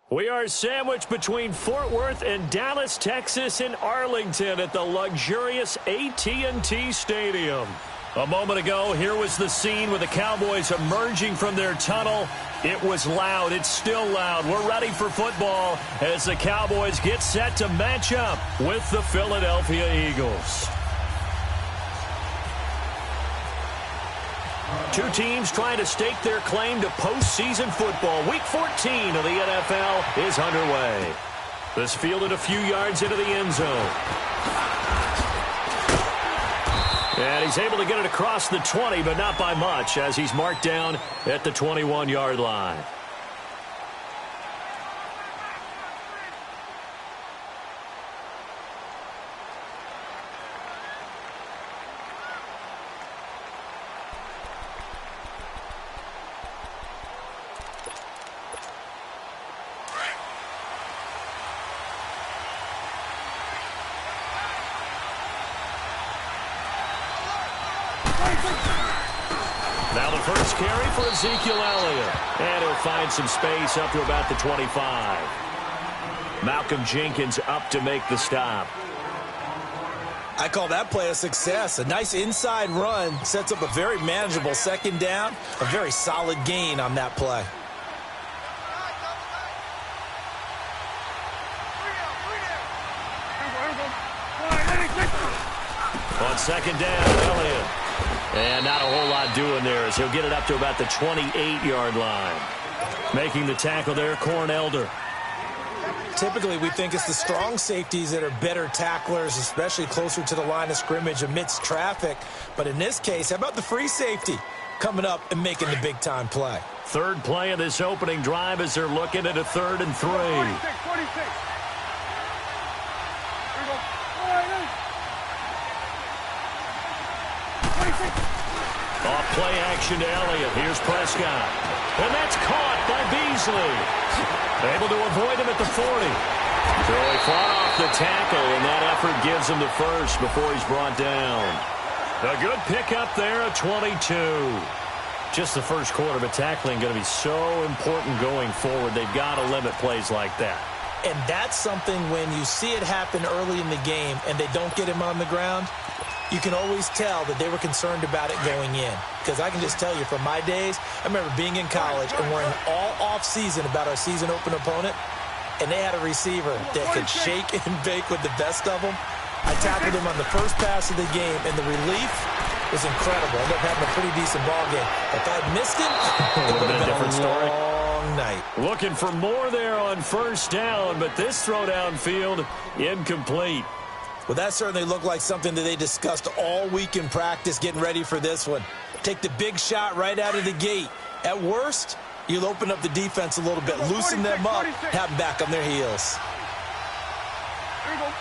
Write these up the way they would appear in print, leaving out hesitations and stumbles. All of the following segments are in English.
We are sandwiched between Fort Worth and Dallas, Texas, and Arlington at the luxurious AT&T Stadium. A moment ago, here was the scene with the Cowboys emerging from their tunnel. It was loud. It's still loud. We're ready for football as the Cowboys get set to match up with the Philadelphia Eagles. Two teams trying to stake their claim to postseason football. Week 14 of the NFL is underway. This fielded a few yards into the end zone. And he's able to get it across the 20, but not by much, as he's marked down at the 21-yard line. Now the first carry for Ezekiel Elliott. And he'll find some space up to about the 25. Malcolm Jenkins up to make the stop. I call that play a success. A nice inside run sets up a very manageable second down. A very solid gain on that play. On second down, Elliott. And not a whole lot doing there as he'll get it up to about the 28-yard line. Making the tackle there, Corn Elder. Typically, we think it's the strong safeties that are better tacklers, especially closer to the line of scrimmage amidst traffic. But in this case, how about the free safety coming up and making the big-time play? Third play of this opening drive as they're looking at a 3rd and 3. 46. Off play action to Elliott. Here's Prescott. And that's caught by Beasley. Able to avoid him at the 40. So he fought off the tackle, and that effort gives him the first before he's brought down. A good pickup there at 22. Just the first quarter, but tackling going to be so important going forward. They've got to limit plays like that. And that's something when you see it happen early in the game and they don't get him on the ground, you can always tell that they were concerned about it going in. Because I can just tell you from my days, I remember being in college and worrying all off-season about our season open opponent, and they had a receiver that could shake and bake with the best of them. I tackled him on the first pass of the game, and the relief was incredible. I ended up having a pretty decent ball game. If I had missed him, it would have been a story. Long night. Looking for more there on first down, but this throw downfield incomplete. Well, that certainly looked like something that they discussed all week in practice getting ready for this one. Take the big shot right out of the gate. At worst, you'll open up the defense a little bit, loosen them up, have them back on their heels. There we go.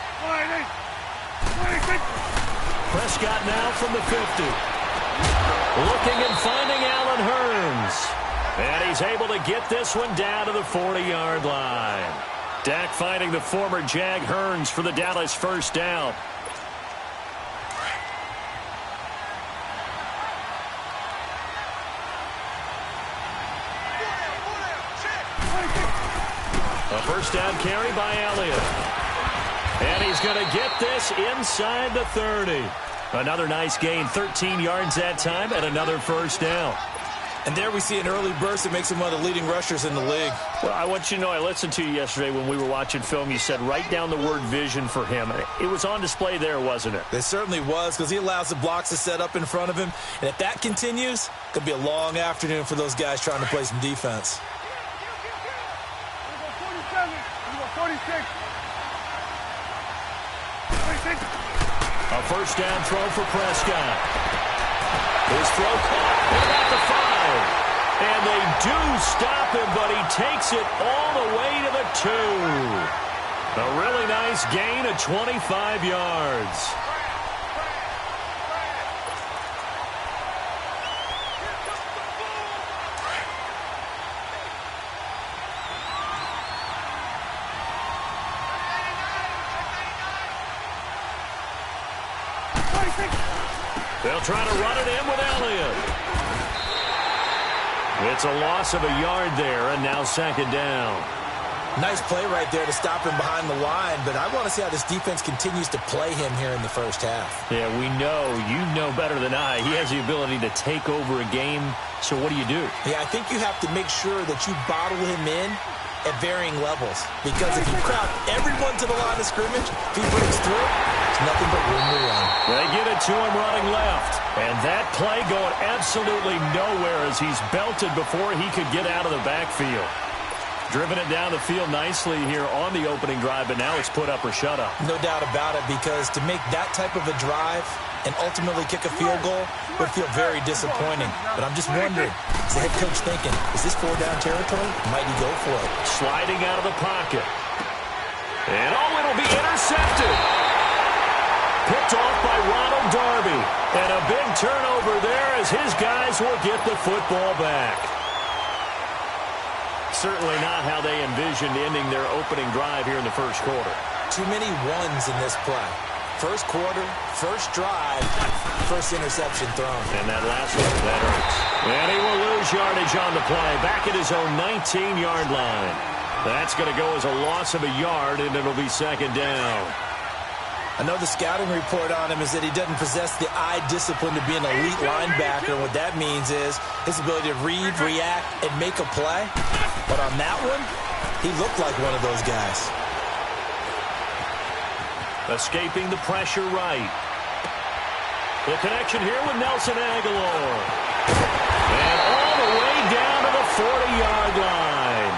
26. Prescott now from the 50. Looking and finding Allen Hurns. And he's able to get this one down to the 40-yard line. Dak finding the former Jag Hurns for the Dallas first down. A first down carry by Elliott. And he's going to get this inside the 30. Another nice gain, 13 yards that time, and another first down. And there we see an early burst that makes him one of the leading rushers in the league. Well, I want you to know, I listened to you yesterday when we were watching film. You said write down the word vision for him. It was on display there, wasn't it? It certainly was, because he allows the blocks to set up in front of him. And if that continues, it could be a long afternoon for those guys trying to play some defense. 47. 46. A first down throw for Prescott. His throw caught at the 5. And they do stop him, but he takes it all the way to the 2. A really nice gain of 25 yards. They'll try to run it in with Elliott. It's a loss of a yard there, and now second down. Nice play right there to stop him behind the line, but I want to see how this defense continues to play him here in the first half. Yeah, we know. You know better than I. He has the ability to take over a game, so what do you do? Yeah, I think you have to make sure that you bottle him in at varying levels, because if you crowd everyone to the line of scrimmage, if he breaks through, there's nothing but room to run. They get it to him running left, and that play going absolutely nowhere as he's belted before he could get out of the backfield. Driven it down the field nicely here on the opening drive, but now it's put up or shut up. No doubt about it, because to make that type of a drive and ultimately kick a field goal would feel very disappointing. But I'm just wondering, is the head coach thinking, is this 4-down territory? Might he go for it? Sliding out of the pocket. And it'll be intercepted. Picked off by Ronald Darby. And a big turnover there as his guys will get the football back. Certainly not how they envisioned ending their opening drive here in the first quarter. Too many ones in this play. First quarter, first drive, first interception thrown. And that last one, that hurts. And he will lose yardage on the play, back at his own 19-yard line. That's going to go as a loss of a yard, and it'll be second down. I know the scouting report on him is that he doesn't possess the eye discipline to be an elite linebacker. And what that means is his ability to read, react, and make a play. But on that one, he looked like one of those guys. Escaping the pressure right. The connection here with Nelson Aguilar. And all the way down to the 40-yard line.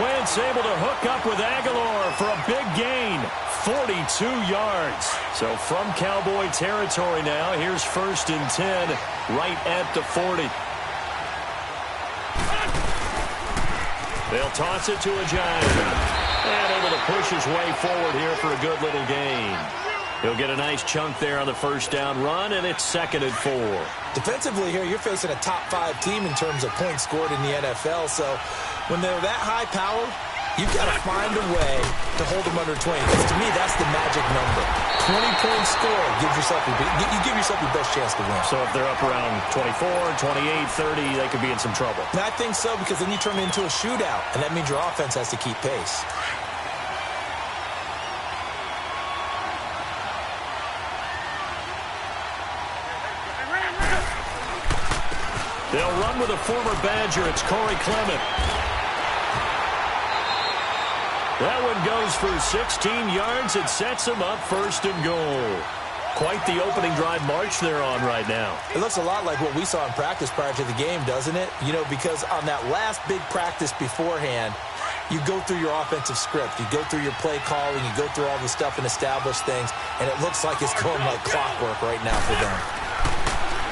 Wentz able to hook up with Aguilar for a big gain. 42 yards. So from Cowboy territory now, here's 1st and 10 right at the 40. They'll toss it to a Giant. And able to push his way forward here for a good little gain. He'll get a nice chunk there on the first down run, and it's 2nd and 4. Defensively here, you're facing a top-5 team in terms of points scored in the NFL. So when they're that high power, you've got to find a way to hold them under 20. Because to me, that's the magic number. 20-point score gives yourself you give yourself your best chance to win. So if they're up around 24, 28, 30, they could be in some trouble. And I think so, because then you turn it into a shootout, and that means your offense has to keep pace. They'll run with a former Badger. It's Corey Clement. That one goes for 16 yards. It sets him up 1st and goal. Quite the opening drive march they're on right now. It looks a lot like what we saw in practice prior to the game, doesn't it? You know, because on that last big practice beforehand, you go through your offensive script. You go through your play calling. You go through all the stuff and establish things. And it looks like it's going like clockwork right now for them.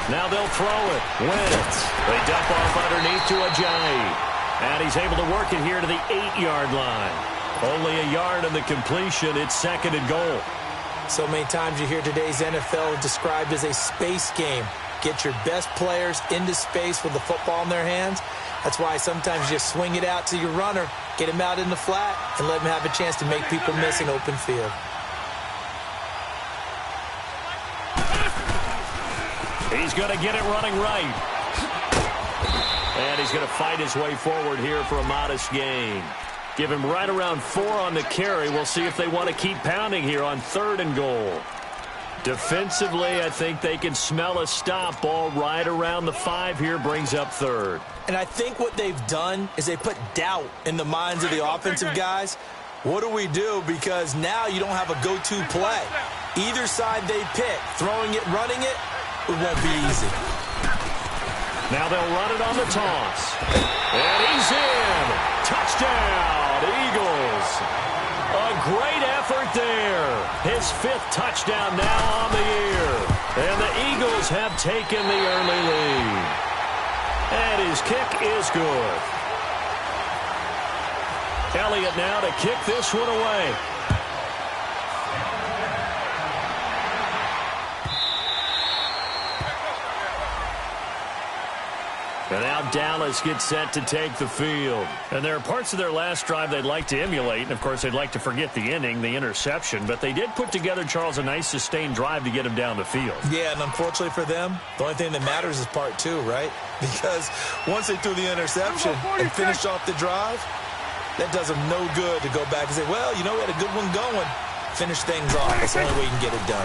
Now they'll throw it. Wentz. They dump off underneath to Ajayi. And he's able to work it here to the 8-yard line. Only a yard in the completion. It's 2nd and goal. So many times you hear today's NFL described as a space game. Get your best players into space with the football in their hands. That's why sometimes you just swing it out to your runner, get him out in the flat, and let him have a chance to make people miss an open field. He's going to get it running right. And he's going to fight his way forward here for a modest gain. Give him right around 4 on the carry. We'll see if they want to keep pounding here on 3rd and goal. Defensively, I think they can smell a stop. Ball right around the 5 here, brings up 3rd. And I think what they've done is they put doubt in the minds of the offensive guys. What do we do? Because now you don't have a go-to play. Either side they pick, throwing it, running it, it won't be easy. Now they'll run it on the toss. And he's in. Touchdown, Eagles. A great effort there. His 5th touchdown now on the year. And the Eagles have taken the early lead. And his kick is good. Elliott now to kick this one away. And now Dallas gets set to take the field. And there are parts of their last drive they'd like to emulate. And, of course, they'd like to forget the inning, the interception. But they did put together, Charles, a nice sustained drive to get him down the field. Yeah, and unfortunately for them, the only thing that matters is part 2, right? Because once they threw the interception and finished off the drive, That does them no good to go back and say, well, you know, we had a good one going. Finish things off. That's the only way you can get it done.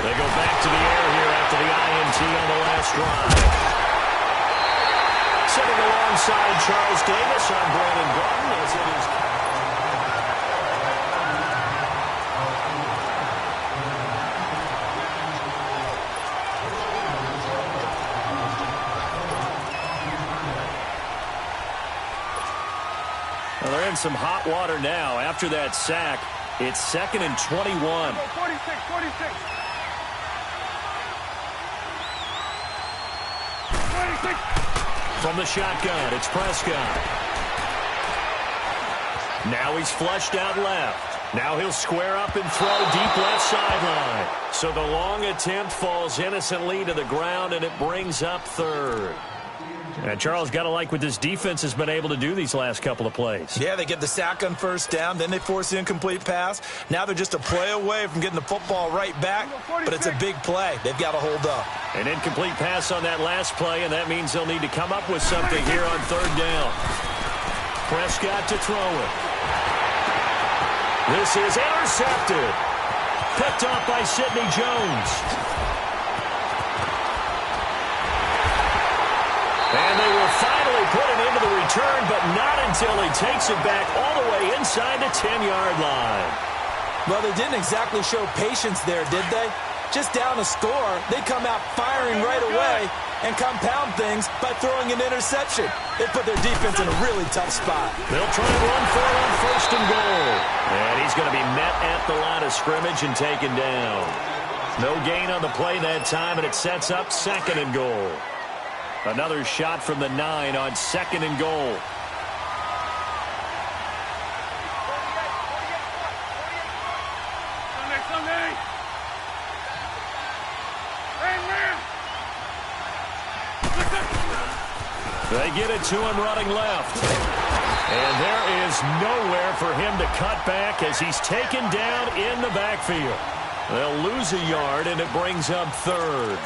They go back to the air here after the INT on the last drive. Sitting alongside Charles Davis, I'm Brandon Button as it is. Well, they're in some hot water now. After that sack, it's 2nd and 21. 46, 46. 46. From the shotgun, it's Prescott. Now he's flushed out left. Now he'll square up and throw deep left sideline. So the long attempt falls innocently to the ground, and it brings up 3rd. And Charles, got to like what this defense has been able to do these last couple of plays. Yeah, they get the sack on 1st down, then they force the incomplete pass. Now they're just a play away from getting the football right back, but it's a big play. They've got to hold up. An incomplete pass on that last play, and that means they'll need to come up with something here on 3rd down. Prescott to throw it. This is intercepted. Picked off by Sidney Jones. And they will finally put it into the return, but not until he takes it back all the way inside the 10-yard line. Well, they didn't exactly show patience there, did they? Just down a score, they come out firing right away and compound things by throwing an interception. They put their defense in a really tough spot. They'll try and run for it on 1st and goal. And he's going to be met at the line of scrimmage and taken down. No gain on the play that time, and it sets up 2nd and goal. Another shot from the 9 on 2nd and goal. Sunday. They get it to him running left. And there is nowhere for him to cut back as he's taken down in the backfield. They'll lose a yard, and it brings up 3rd.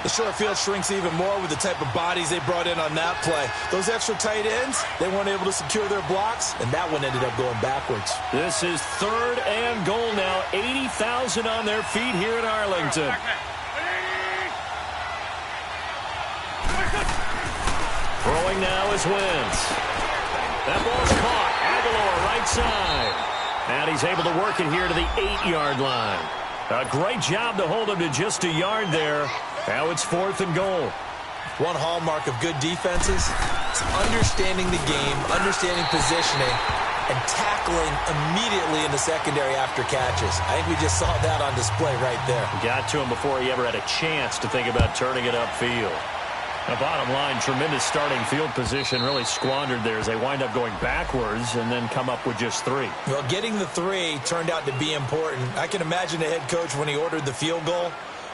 The short field shrinks even more with the type of bodies they brought in on that play. Those extra tight ends, they weren't able to secure their blocks, and that one ended up going backwards. This is 3rd and goal now. 80,000 on their feet here in Arlington. Throwing now is Wentz. That ball's caught. Aguilar right side. And he's able to work it here to the 8-yard line. A great job to hold him to just a yard there. Now it's 4th and goal. One hallmark of good defenses is understanding the game, understanding positioning, and tackling immediately in the secondary after catches. I think we just saw that on display right there. Got to him before he ever had a chance to think about turning it upfield. The bottom line, tremendous starting field position, really squandered there as they wind up going backwards and then come up with just 3. Well, getting the 3 turned out to be important. I can imagine the head coach when he ordered the field goal.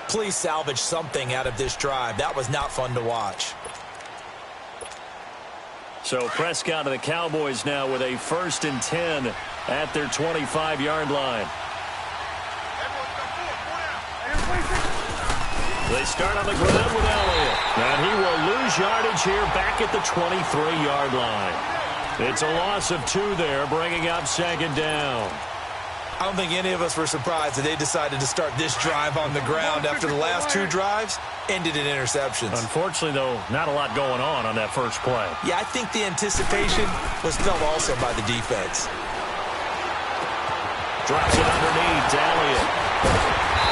Please salvage something out of this drive. That was not fun to watch. So Prescott of the Cowboys now with a 1st and 10 at their 25-yard line. They start on the ground with Elliott. And he will lose yardage here back at the 23-yard line. It's a loss of 2 there, bringing up 2nd down. I don't think any of us were surprised that they decided to start this drive on the ground after the last 2 drives ended in interceptions. Unfortunately, though, not a lot going on that first play. Yeah, I think the anticipation was felt also by the defense. Drops it underneath to Elliott.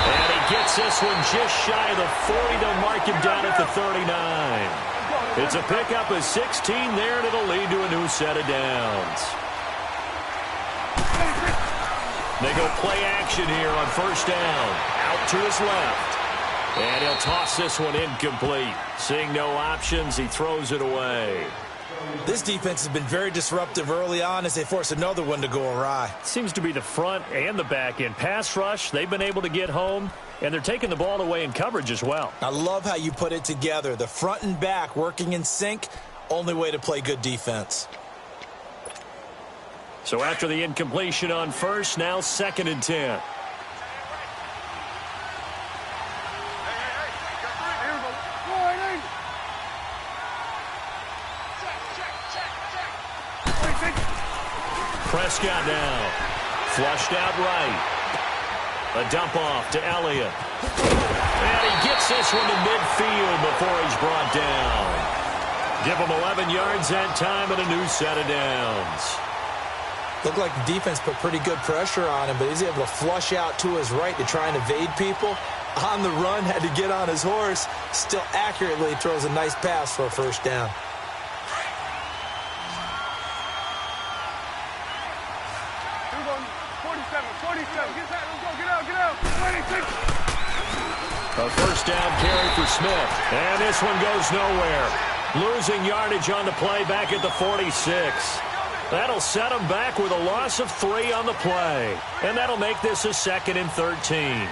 And he gets this one just shy of the 40 to mark him down at the 39. It's a pickup of 16 there, and it'll lead to a new set of downs. They go play action here on 1st down. Out to his left. And he'll toss this one incomplete. Seeing no options, he throws it away. This defense has been very disruptive early on as they force another one to go awry. Seems to be the front and the back end. Pass rush, they've been able to get home, and they're taking the ball away in coverage as well. I love how you put it together. The front and back working in sync, only way to play good defense. So after the incompletion on 1st, now 2nd and 10. Prescott now. Flushed out right. A dump off to Elliott. And he gets this one to midfield before he's brought down. Give him 11 yards that time and a new set of downs. Looked like the defense put pretty good pressure on him, but he's able to flush out to his right to try and evade people. On the run, had to get on his horse. Still accurately throws a nice pass for a first down. Here we go. 47, 47. Get out, let's go. Get out. 26. A first down carry for Smith. And this one goes nowhere. Losing yardage on the play back at the 46. That'll set him back with a loss of 3 on the play. And that'll make this a 2nd and 13.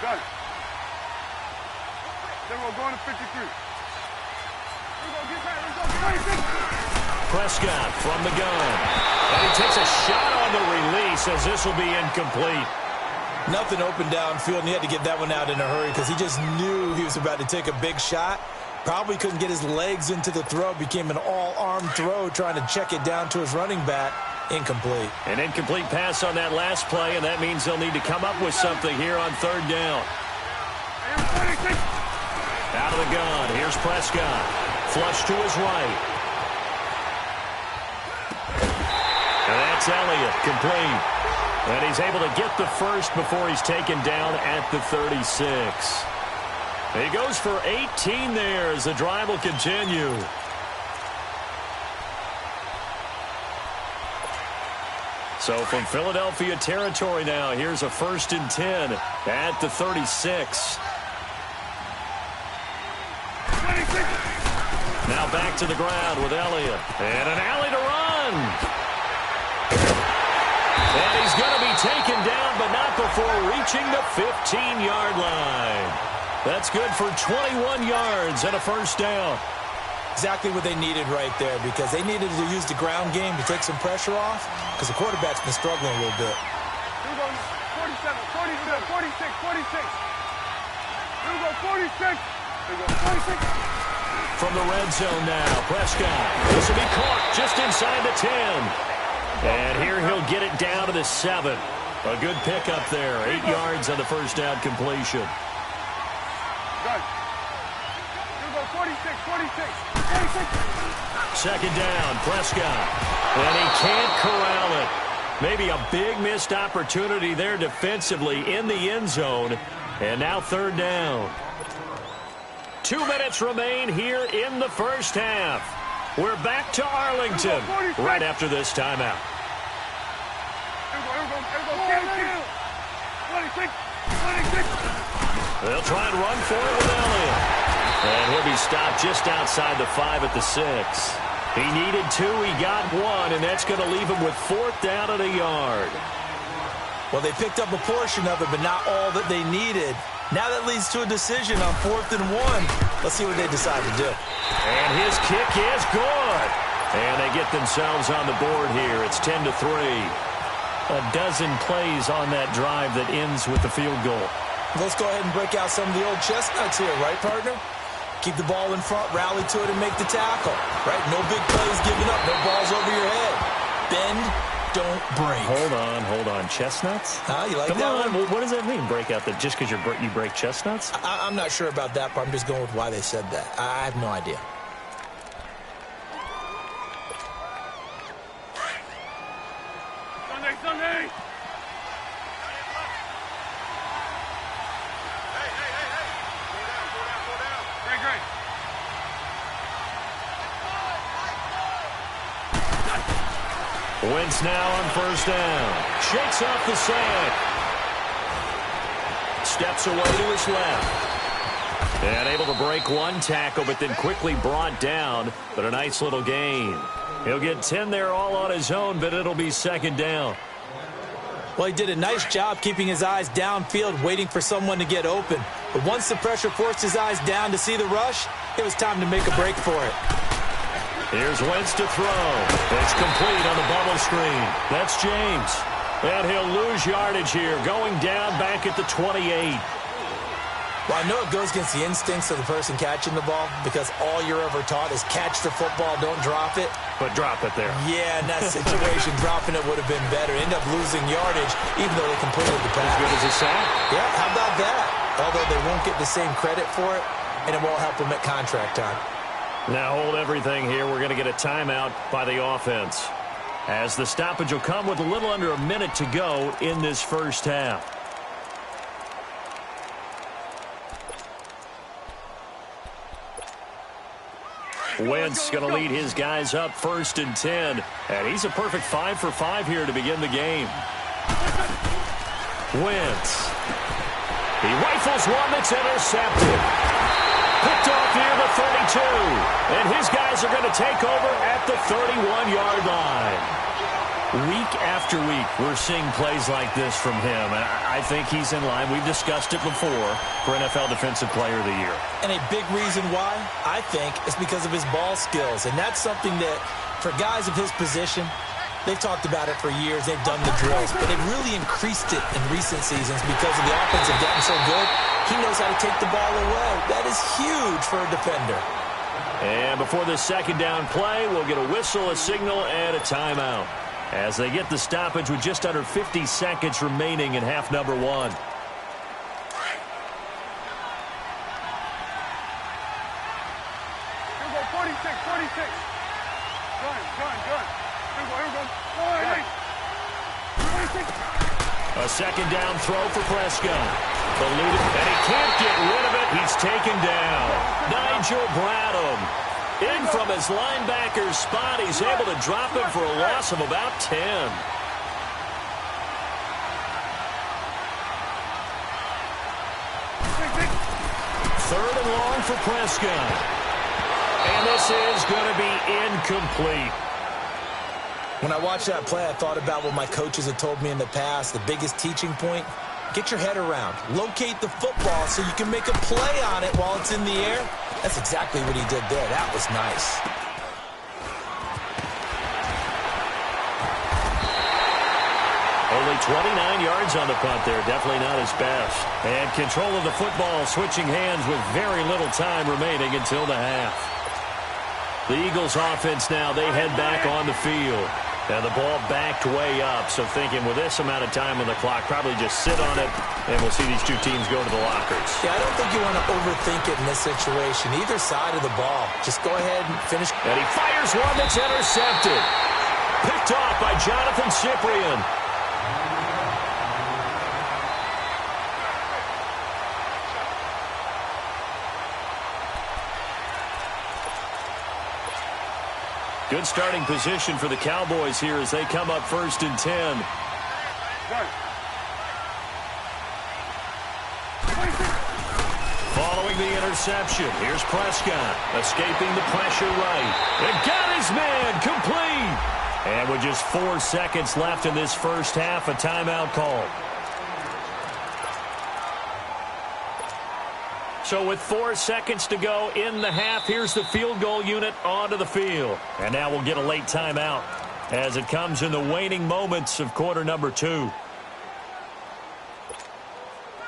Got it. Then we're going to 53. Prescott from the gun. And he takes a shot on the release as this will be incomplete. Nothing open downfield, and he had to get that one out in a hurry because he just knew he was about to take a big shot. Probably couldn't get his legs into the throw. Became an all-arm throw trying to check it down to his running back. Incomplete. An incomplete pass on that last play, and that means they'll need to come up with something here on 3rd down. Out of the gun. Here's Prescott. Flush to his right. And that's Elliott, complete. And he's able to get the first before he's taken down at the 36. He goes for 18 there as the drive will continue. So from Philadelphia territory now, here's a 1st and 10 at the 36. Now back to the ground with Elliott. And an alley to run. And he's going to be taken down, but not before reaching the 15-yard line. That's good for 21 yards and a first down. Exactly what they needed right there because they needed to use the ground game to take some pressure off because the quarterback's been struggling a little bit. Here we go, 47, 46, 46. Here we go, 46. Here we go, 46. From the red zone now, Prescott. This will be caught just inside the 10. And here he'll get it down to the 7. A good pickup there. 8 yards on the first down completion. Got it. Here we go, 46, 46. 46. Second down, Prescott. And he can't corral it. Maybe a big missed opportunity there defensively in the end zone. And now 3rd down. 2 minutes remain here in the first half. We're back to Arlington right after this timeout. Here we go. 26, 26. They'll try and run for it with Elliott. And he'll be stopped just outside the 5 at the 6. He needed 2, he got 1, and that's going to leave him with 4th down and a yard. Well, they picked up a portion of it, but not all that they needed. Now that leads to a decision on 4th and 1. Let's see what they decide to do. And his kick is good. And they get themselves on the board here. It's 10-3. A dozen plays on that drive that ends with the field goal. Let's go ahead and break out some of the old chestnuts here, right, partner? Keep the ball in front, rally to it, and make the tackle. Right? No big plays given up, no balls over your head. Bend, don't break. Hold on. Chestnuts? Huh? You like Come that on. one? What does that mean, break out? Just because you break chestnuts? I'm not sure about that part. I'm just going with why they said that. I have no idea. Sunday. Great. Wentz now on first down. Shakes off the sack. Steps away to his left. And able to break one tackle, but then quickly brought down. But a nice little gain. He'll get 10 there all on his own, but it'll be second down. Well, he did a nice job keeping his eyes downfield, waiting for someone to get open. But once the pressure forced his eyes down to see the rush, it was time to make a break for it. Here's Wentz to throw. It's complete on the bubble screen. That's James. And he'll lose yardage here, going down back at the 28. Well, I know it goes against the instincts of the person catching the ball because all you're ever taught is catch the football, don't drop it. But drop it there. Yeah, in that situation, dropping it would have been better. End up losing yardage, even though they completed the pass. As good as a sack. Yeah, how about that? Although they won't get the same credit for it, and it won't help them at contract time. Now hold everything here. We're going to get a timeout by the offense, as the stoppage will come with a little under a minute to go in this first half. Wentz going to lead his guys up 1st and 10. And he's a perfect 5 for 5 here to begin the game. Wentz. He rifles one that's intercepted. Picked off near the 32. And his guys are going to take over at the 31-yard line. Week after week, we're seeing plays like this from him. And I think he's in line. We've discussed it before for NFL Defensive Player of the Year. And a big reason why, I think, is because of his ball skills. And that's something that, for guys of his position, they've talked about it for years. They've done the drills. But they've really increased it in recent seasons because of the offense have gotten so good. He knows how to take the ball away. That is huge for a defender. And before this second down play, we'll get a whistle, a signal, and a timeout, as they get the stoppage with just under 50 seconds remaining in half number 1. Here we go, 46, 46. Gun. Here we go. 46. A second down throw for Prescott. Eluded, and he can't get rid of it. He's taken down. Nigel Bradham. In from his linebacker's spot, he's able to drop him for a loss of about 10. Third and long for Prescott. And this is going to be incomplete. When I watched that play, I thought about what my coaches had told me in the past. The biggest teaching point, get your head around. Locate the football so you can make a play on it while it's in the air. That's exactly what he did there. That was nice. Only 29 yards on the punt there. Definitely not his best. And control of the football switching hands with very little time remaining until the half. The Eagles offense now, they head back on the field. And the ball backed way up, so thinking with this amount of time on the clock, probably just sit on it, and we'll see these two teams go to the lockers. Yeah, I don't think you want to overthink it in this situation. Either side of the ball. Just go ahead and finish. And he fires one that's intercepted. Picked off by Jonathan Cyprien. Good starting position for the Cowboys here as they come up 1st and 10. Following the interception, here's Prescott escaping the pressure right. And got his man complete. And with just 4 seconds left in this first half, a timeout call. So with 4 seconds to go in the half, here's the field goal unit onto the field. And now we'll get a late timeout as it comes in the waning moments of quarter number 2.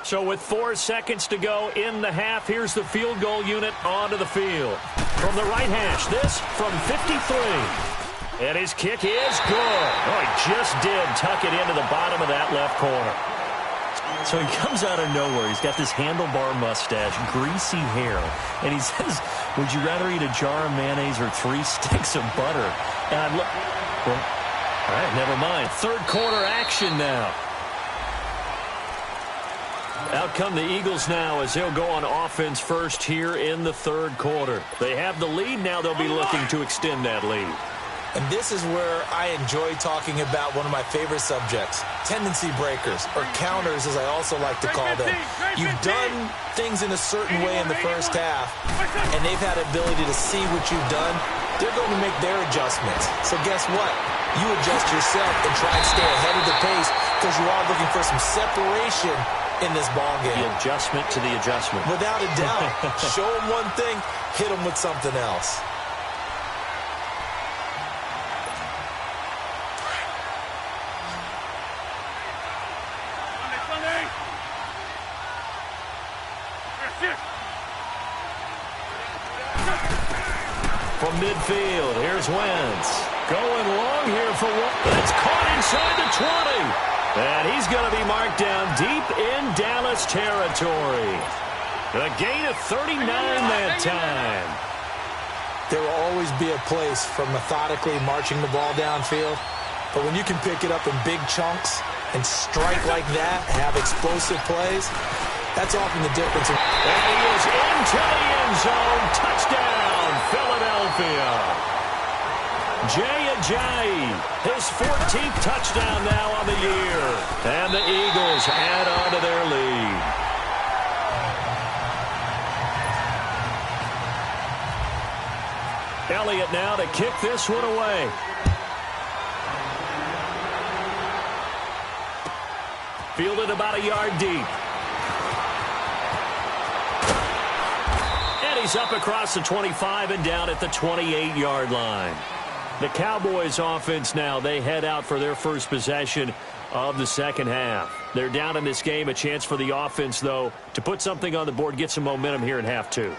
So with 4 seconds to go in the half, here's the field goal unit onto the field. From the right hash, this from 53. And his kick is good. Oh, he just did tuck it into the bottom of that left corner. So he comes out of nowhere. He's got this handlebar mustache, greasy hair, and he says, would you rather eat a jar of mayonnaise or 3 sticks of butter? And I look, well, all right, never mind. Third quarter action now. Out come the Eagles now as they'll go on offense first here in the third quarter. They have the lead. Now they'll be looking to extend that lead. And this is where I enjoy talking about one of my favorite subjects, tendency breakers, or counters as I also like to call them. You've done things in a certain way in the first half, and they've had ability to see what you've done. They're going to make their adjustments. So guess what? You adjust yourself and try and stay ahead of the pace because you are looking for some separation in this ball game. The adjustment to the adjustment. Without a doubt. Show them one thing, hit them with something else. from midfield. Here's Wentz. Going long here for one. That's caught inside the 20. And he's going to be marked down deep in Dallas territory. A gain of 39 that time. There will always be a place for methodically marching the ball downfield. But when you can pick it up in big chunks and strike like that, have explosive plays, that's often the difference. And he is into the end zone. Touchdown, Philadelphia. Jay Ajayi, his 14th touchdown now on the year. And the Eagles add on to their lead. Elliott now to kick this one away. Fielded about a yard deep. And he's up across the 25 and down at the 28-yard line. The Cowboys offense now, they head out for their first possession of the second half. They're down in this game. A chance for the offense, though, to put something on the board, get some momentum here in half two.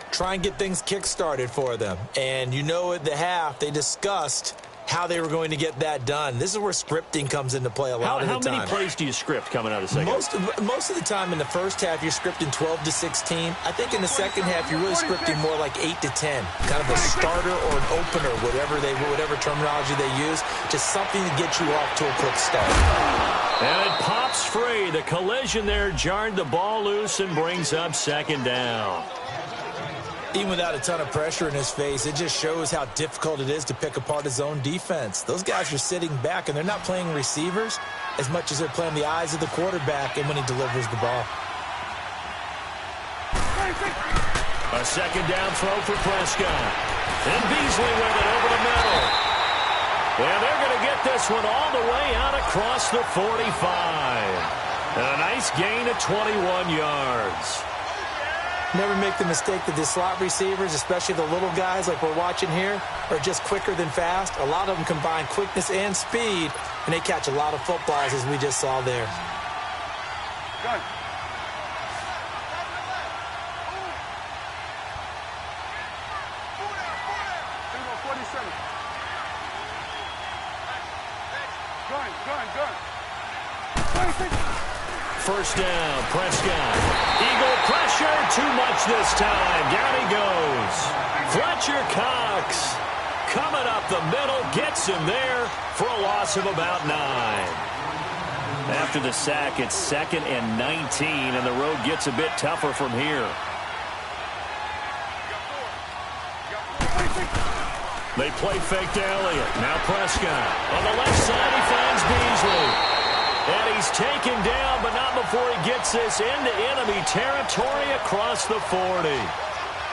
Try and get things kick-started for them. And you know at the half, they discussed how they were going to get that done. This is where scripting comes into play a lot of the time. How many plays do you script coming out of the second half? Most of the time in the first half, you're scripting 12 to 16. I think in the second half, you're really scripting more like 8 to 10. Kind of a starter or an opener, whatever terminology they use. Just something to get you off to a quick start. And it pops free. The collision there jarred the ball loose and brings up second down. Even without a ton of pressure in his face, it just shows how difficult it is to pick apart his own defense. Those guys are sitting back, and they're not playing receivers as much as they're playing the eyes of the quarterback and when he delivers the ball. A second down throw for Prescott. And Beasley with it over the middle. And they're going to get this one all the way out across the 45. And a nice gain of 21 yards. Never make the mistake that the slot receivers, especially the little guys like we're watching here, are just quicker than fast. A lot of them combine quickness and speed, and they catch a lot of footballs, as we just saw there. Gun. First down, Prescott. Eagle pressure, too much this time. Down he goes. Fletcher Cox coming up the middle, gets him there for a loss of about 9. After the sack, it's 2nd and 19, and the road gets a bit tougher from here. They play fake to Elliott. Now Prescott. On the left side, he finds Beasley. And he's taken down, but not before he gets this into enemy territory across the 40.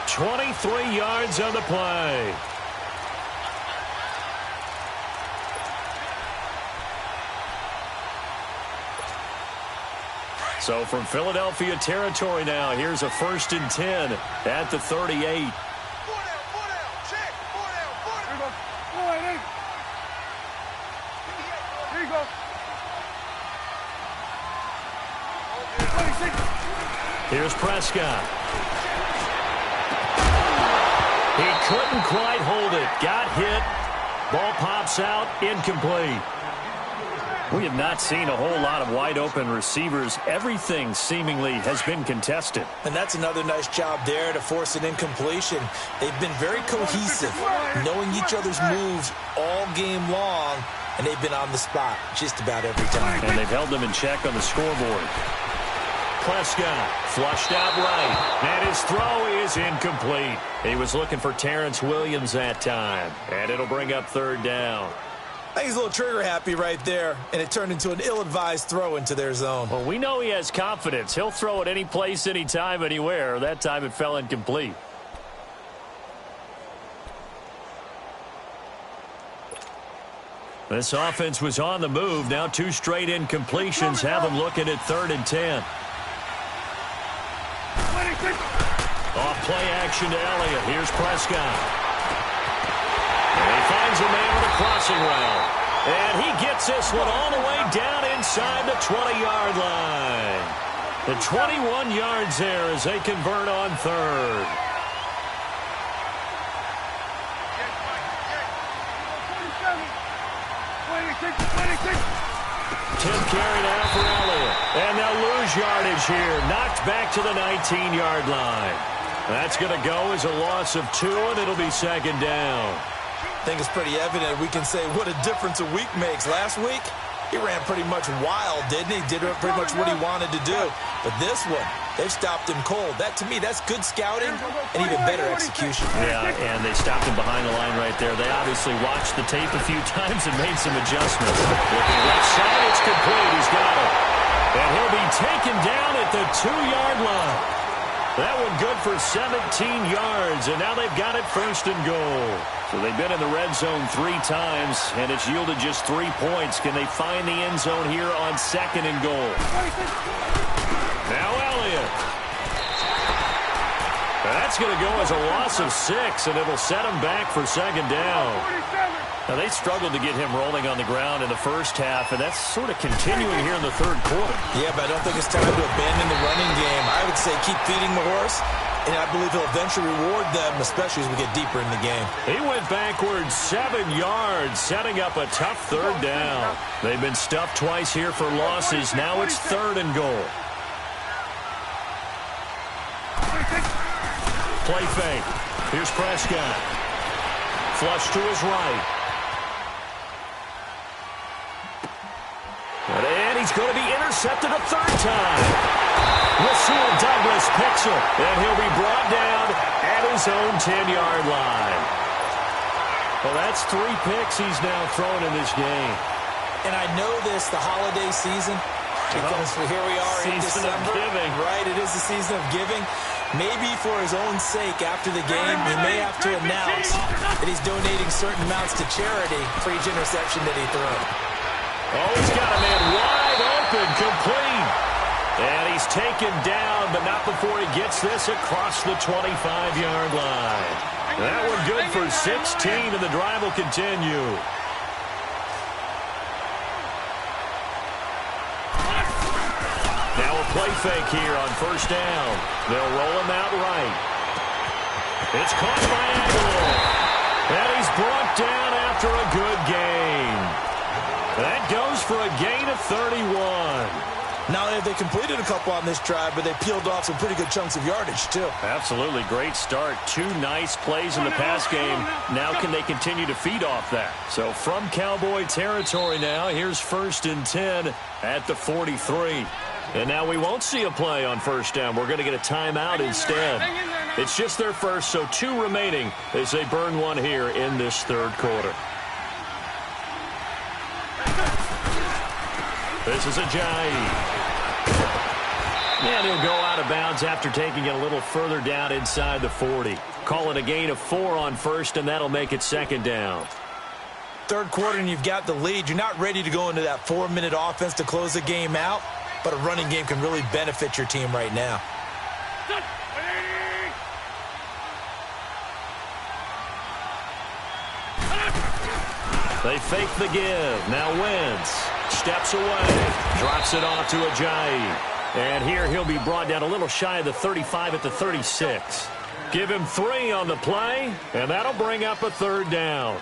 23 yards on the play. So from Philadelphia territory now, here's a 1st and 10 at the 38. Here's Prescott. He couldn't quite hold it. Got hit. Ball pops out. Incomplete. We have not seen a whole lot of wide-open receivers. Everything seemingly has been contested. And that's another nice job there to force an incompletion. They've been very cohesive, knowing each other's moves all game long, and they've been on the spot just about every time. And they've held them in check on the scoreboard. Prescott flushed out right, and his throw is incomplete. He was looking for Terrence Williams that time, and it'll bring up 3rd down. I think he's a little trigger happy right there, and it turned into an ill-advised throw into their zone. Well, we know he has confidence. He'll throw it any place, anytime, anywhere. That time it fell incomplete. This offense was on the move. Now 2 straight incompletions have them looking at 3rd and 10. Off play action to Elliott. Here's Prescott. And he finds a man with a crossing route. And he gets this one all the way down inside the 20-yard line. The 21 yards there as they convert on 3rd. hit carry now for Elliott. And they'll lose yardage here. Knocked back to the 19-yard line. That's going to go as a loss of 2, and it'll be second down. I think it's pretty evident we can say what a difference a week makes. Last week, he ran pretty much wild, didn't he? Did pretty much what he wanted to do. But this one, they've stopped him cold. That, to me, that's good scouting and even better execution. Yeah, and they stopped him behind the line right there. They obviously watched the tape a few times and made some adjustments. Looking left side, it's complete. He's got it. And he'll be taken down at the 2-yard line. That one good for 17 yards, and now they've got it first and goal. So they've been in the red zone 3 times, and it's yielded just 3 points. Can they find the end zone here on second and goal? Now Elliott. That's going to go as a loss of 6, and it'll set him back for second down. Now, they struggled to get him rolling on the ground in the first half, and that's sort of continuing here in the third quarter. Yeah, but I don't think it's time to abandon the running game. I would say keep feeding the horse, and I believe he'll eventually reward them, especially as we get deeper in the game. He went backwards 7 yards, setting up a tough third down. They've been stuffed twice here for losses. Now it's third and goal. Play fake. Here's Prescott. Flush to his right. And he's going to be intercepted a third time. Rasul Douglas picks it, and he'll be brought down at his own 10-yard line. Well, that's 3 picks he's now thrown in this game. And I know this, the holiday season, because here we are in December. Season of giving. Right, it is the season of giving. Maybe for his own sake after the game, he may have to announce that he's donating certain amounts to charity for each interception that he throws. Oh, he's got a man wide open, complete. And he's taken down, but not before he gets this across the 25-yard line. That one good for 16, and the drive will continue. Now a play fake here on first down. They'll roll him out right. It's caught by Aguilar. And he's brought down after a good gain. That goes for a gain of 31. Not only have they completed a couple on this drive, but they peeled off some pretty good chunks of yardage, too. Absolutely. Great start. 2 nice plays in the pass game. Now can they continue to feed off that? So from Cowboy territory now, here's 1st and 10 at the 43. And now we won't see a play on first down. We're going to get a timeout instead. It's just their first, so 2 remaining as they burn one here in this third quarter. This is Ajayi. And he'll go out of bounds after taking it a little further down inside the 40. Call it a gain of 4 on first, and that'll make it second down. Third quarter, and you've got the lead. You're not ready to go into that 4-minute offense to close the game out, but a running game can really benefit your team right now. They fake the give. Now Wentz steps away. Drops it off to Ajayi. And here he'll be brought down a little shy of the 35 at the 36. Give him 3 on the play, and that'll bring up a third down.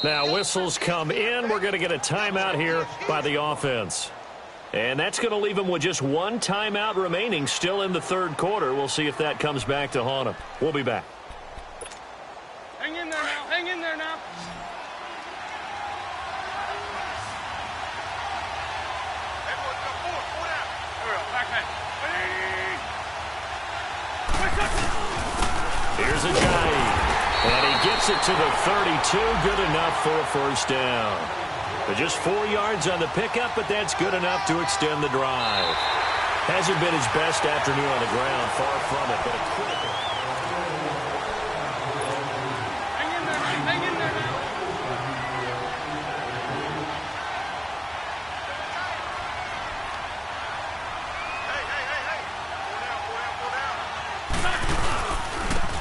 Now whistles come in. We're going to get a timeout here by the offense. And that's going to leave them with just 1 timeout remaining still in the third quarter. We'll see if that comes back to haunt them. We'll be back. Hang in there now. Hang in there now. Here's Ajayi. And he gets it to the 32. Good enough for a first down. But just 4 yards on the pickup, but that's good enough to extend the drive. Hasn't been his best afternoon on the ground. Far from it, but a critical. Hang in there now. Hang in there now.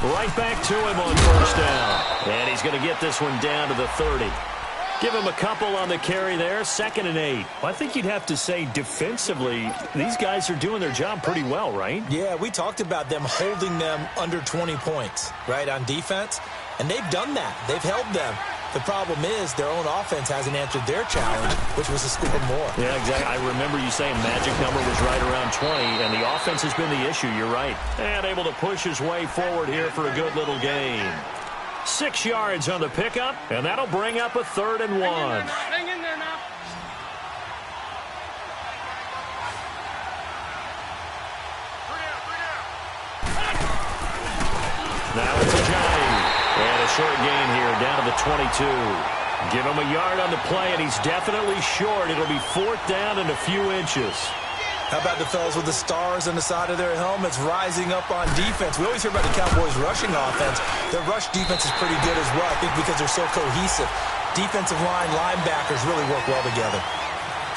Right back to him on first down. And he's going to get this one down to the 30. Give him a couple on the carry there, 2nd and 8. Well, I think you'd have to say defensively, these guys are doing their job pretty well, right? Yeah, we talked about them holding them under 20 points, right, on defense. And they've done that. They've held them. The problem is their own offense hasn't answered their challenge, which was to score more. Yeah, exactly. I remember you saying magic number was right around 20, and the offense has been the issue. You're right. And able to push his way forward here for a good little gain. 6 yards on the pickup, and that'll bring up a 3rd and 1. Hang in there now. Now it's a giant. And a short gain here, down to the 22. Give him a yard on the play, and he's definitely short. It'll be 4th down and a few inches. How about the fellas with the stars on the side of their helmets rising up on defense? We always hear about the Cowboys' rushing offense. Their rush defense is pretty good as well, I think, because they're so cohesive. Defensive line, linebackers really work well together.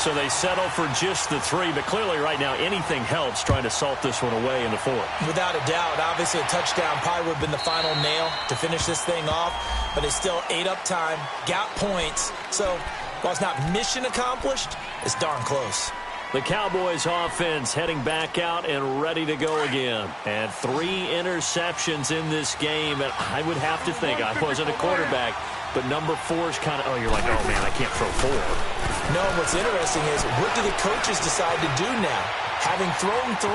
So they settle for just the 3, but clearly right now anything helps trying to salt this one away in the 4th. Without a doubt, obviously a touchdown probably would have been the final nail to finish this thing off, but it's still ate up time, got points. So while it's not mission accomplished, it's darn close. The Cowboys offense heading back out and ready to go again. And 3 interceptions in this game. And I would have to think, I wasn't a quarterback, but number 4 is kind of, oh, you're like, oh, man, I can't throw 4. No, what's interesting is, what do the coaches decide to do now? Having thrown 3,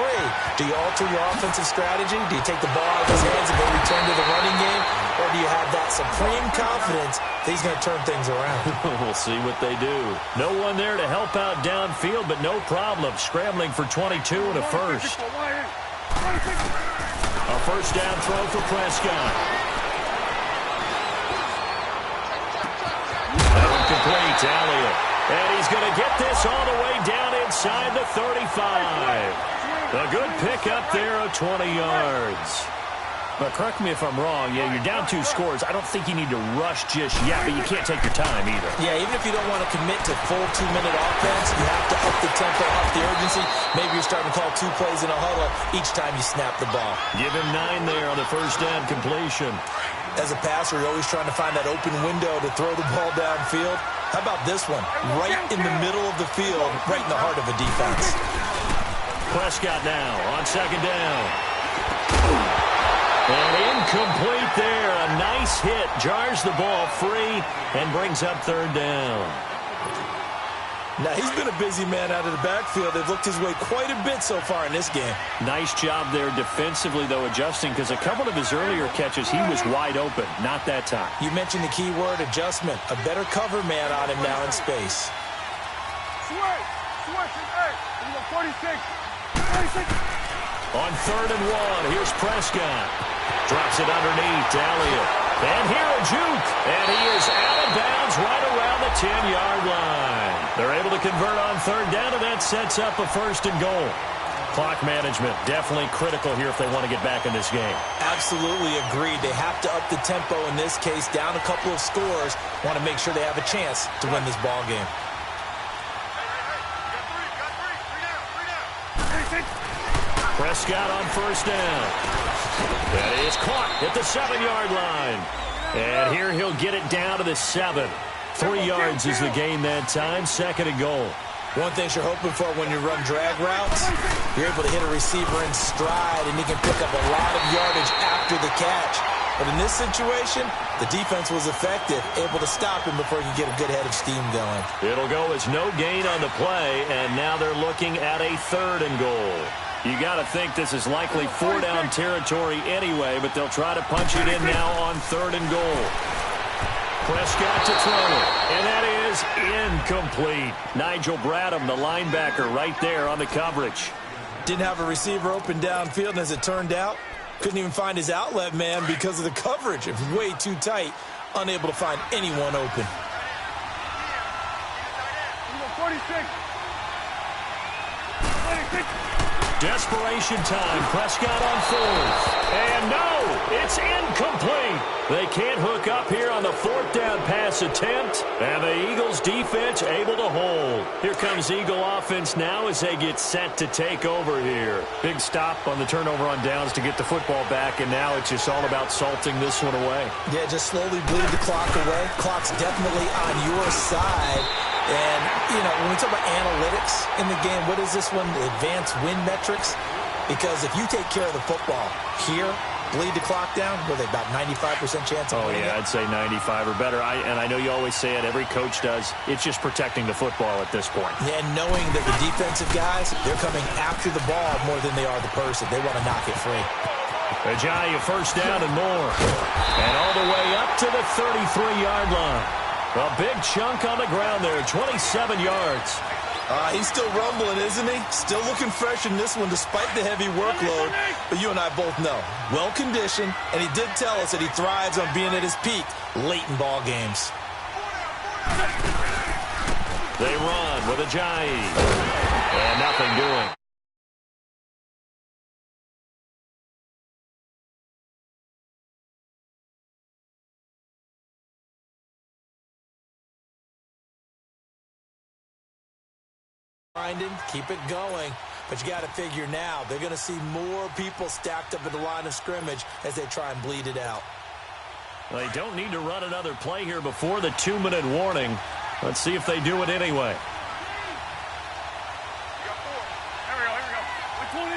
do you alter your offensive strategy? Do you take the ball out of his hands and go return to the running game? Or do you have that supreme confidence that he's going to turn things around? We'll see what they do. No one there to help out downfield, but no problem. Scrambling for 22 and a first. A first down throw for Prescott. Complete to Elliott. And he's going to get this all the way down inside the 35. A good pickup there of 20 yards. But correct me if I'm wrong. Yeah, you're down 2 scores. I don't think you need to rush just yet, but you can't take your time either. Yeah, even if you don't want to commit to full 2-minute offense, you have to up the tempo, up the urgency. Maybe you're starting to call 2 plays in a huddle each time you snap the ball. Give him 9 there on the first down completion. As a passer, you're always trying to find that open window to throw the ball downfield. How about this one? Right in the middle of the field, right in the heart of a defense. Prescott now on 2nd down. And incomplete there. A nice hit. Jars the ball free and brings up 3rd down. Now, he's been a busy man out of the backfield. They've looked his way quite a bit so far in this game. Nice job there defensively, though, adjusting, because a couple of his earlier catches, he was wide open. Not that time. You mentioned the key word, adjustment. A better cover man on him now in space. Switch. Hey, 46. On 3rd and 1, here's Prescott. Drops it underneath to Elliott. And here a juke. And he is out of bounds right around the 10-yard line. They're able to convert on 3rd down, and that sets up a 1st and goal. Clock management definitely critical here if they want to get back in this game. Absolutely agreed. They have to up the tempo in this case, down a couple of scores. Want to make sure they have a chance to win this ball game. Prescott on 1st down. That is caught at the 7-yard line. And here he'll get it down to the 7. 3 yards is the gain that time. 2nd and goal. One thing you're hoping for when you run drag routes, you're able to hit a receiver in stride, and he can pick up a lot of yardage after the catch. But in this situation, the defense was effective, able to stop him before he could get a good head of steam going. It'll go as no gain on the play, and now they're looking at a 3rd and goal. You got to think this is likely 4-down territory anyway, but they'll try to punch it in now on 3rd and goal. Prescott to throw it, and that is incomplete. Nigel Bradham, the linebacker, right there on the coverage. Didn't have a receiver open downfield, and as it turned out, couldn't even find his outlet man because of the coverage. It was way too tight, unable to find anyone open. 46. Desperation time. Prescott on fourth. And no, it's incomplete. They can't hook up here on the fourth down pass attempt. And the Eagles defense able to hold. Here comes Eagle offense now as they get set to take over here. Big stop on the turnover on downs to get the football back, and now it's just all about salting this one away. Yeah, just slowly bleed the clock away. Clock's definitely on your side. And, you know, when we talk about analytics in the game, what is this one? Advanced win metrics? Because if you take care of the football here, bleed the clock down, were they about 95% chance of winning it? I'd say 95 or better. And I know you always say it, every coach does. It's just protecting the football at this point. Yeah, and knowing that the defensive guys, they're coming after the ball more than they are the person. They want to knock it free. Ajayi, first down and more. And all the way up to the 33-yard line. A big chunk on the ground there, 27 yards. He's still rumbling, isn't he? Still looking fresh in this one despite the heavy workload. But you and I both know, well-conditioned, and he did tell us that he thrives on being at his peak late in ball games. They run with Ajayi. And nothing doing. Keep it going. But you got to figure now, they're going to see more people stacked up at the line of scrimmage as they try and bleed it out. They don't need to run another play here before the 2-minute warning. Let's see if they do it anyway. Here we go. 120.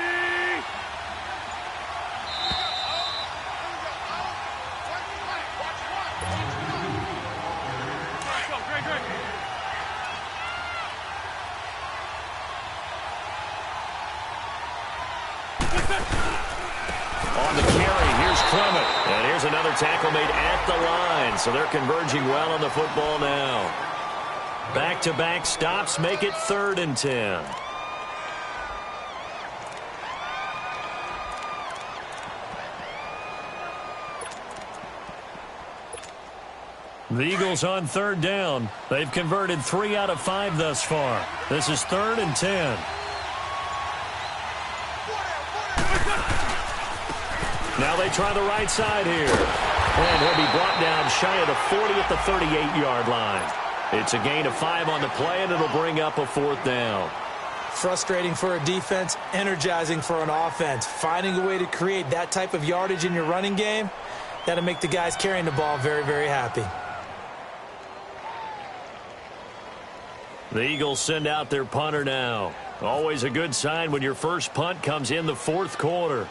Great. On the carry, here's Clement. And here's another tackle made at the line. So they're converging well on the football now. Back-to-back stops make it 3rd and 10. The Eagles on 3rd down. They've converted 3 out of 5 thus far. This is 3rd and 10. Now they try the right side here. And he'll be brought down shy of the 40 at the 38-yard line. It's a gain of 5 on the play, and it'll bring up a 4th down. Frustrating for a defense, energizing for an offense. Finding a way to create that type of yardage in your running game, that'll make the guys carrying the ball very, very happy. The Eagles send out their punter now. Always a good sign when your first punt comes in the 4th quarter.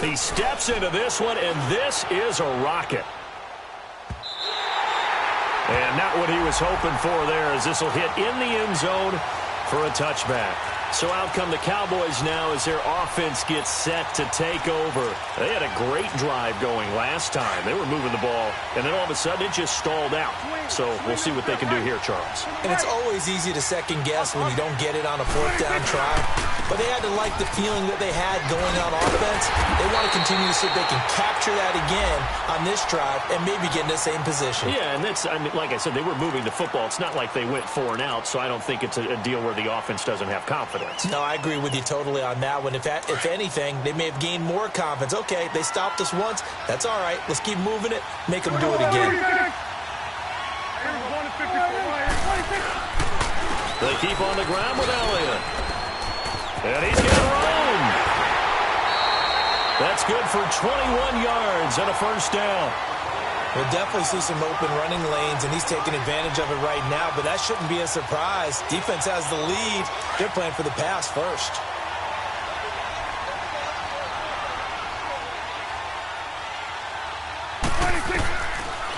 He steps into this one, and this is a rocket. And not what he was hoping for there, as this will hit in the end zone for a touchback. So out come the Cowboys now as their offense gets set to take over. They had a great drive going last time. They were moving the ball, and then all of a sudden it just stalled out. So we'll see what they can do here, Charles. And it's always easy to second guess when you don't get it on a 4th down try. But they had to like the feeling that they had going on offense. They want to continue to see if they can capture that again on this drive and maybe get in the same position. Yeah, and that's, I mean, like I said, they were moving the football. It's not like they went 4 and out, so I don't think it's a deal where the offense doesn't have confidence. No, I agree with you totally on that one. If anything, they may have gained more confidence. Okay, they stopped us once. That's all right. Let's keep moving it. Make them do it again. They keep on the ground with Elliott. And he's got room. That's good for 21 yards and a first down. We'll definitely see some open running lanes, and he's taking advantage of it right now, but that shouldn't be a surprise. Defense has the lead. They're playing for the pass first.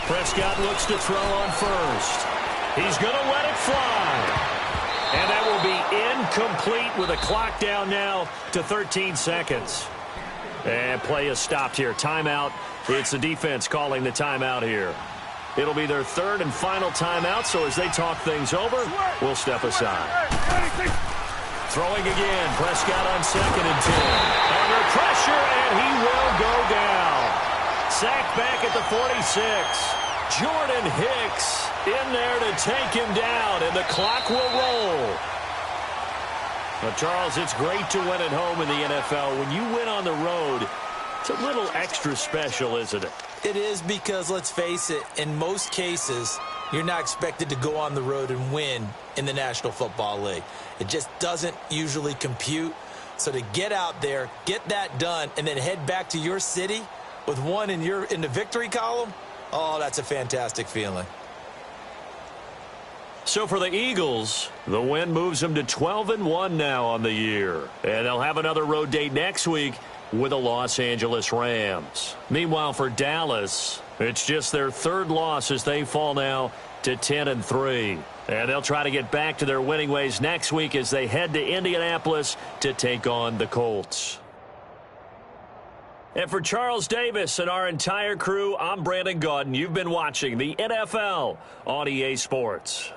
Prescott looks to throw on first. He's going to let it fly. And that will be Incomplete with a clock down now to 13 seconds. And play is stopped here. Timeout. It's the defense calling the timeout here. It'll be their third and final timeout, so as they talk things over, we'll step aside. Throwing again. Prescott on 2nd and 10. Under pressure, and he will go down. Sacked back at the 46. Jordan Hicks in there to take him down, and the clock will roll. Well, Charles, it's great to win at home in the NFL. When you win on the road, it's a little extra special, isn't it? It is, because, let's face it, in most cases, you're not expected to go on the road and win in the National Football League. It just doesn't usually compute. So to get out there, get that done, and then head back to your city with one in the victory column, oh, that's a fantastic feeling. So for the Eagles, the win moves them to 12-1 now on the year. And they'll have another road date next week with the Los Angeles Rams. Meanwhile, for Dallas, it's just their third loss as they fall now to 10-3. And they'll try to get back to their winning ways next week as they head to Indianapolis to take on the Colts. And for Charles Davis and our entire crew, I'm Brandon Gaudin. You've been watching the NFL on EA Sports.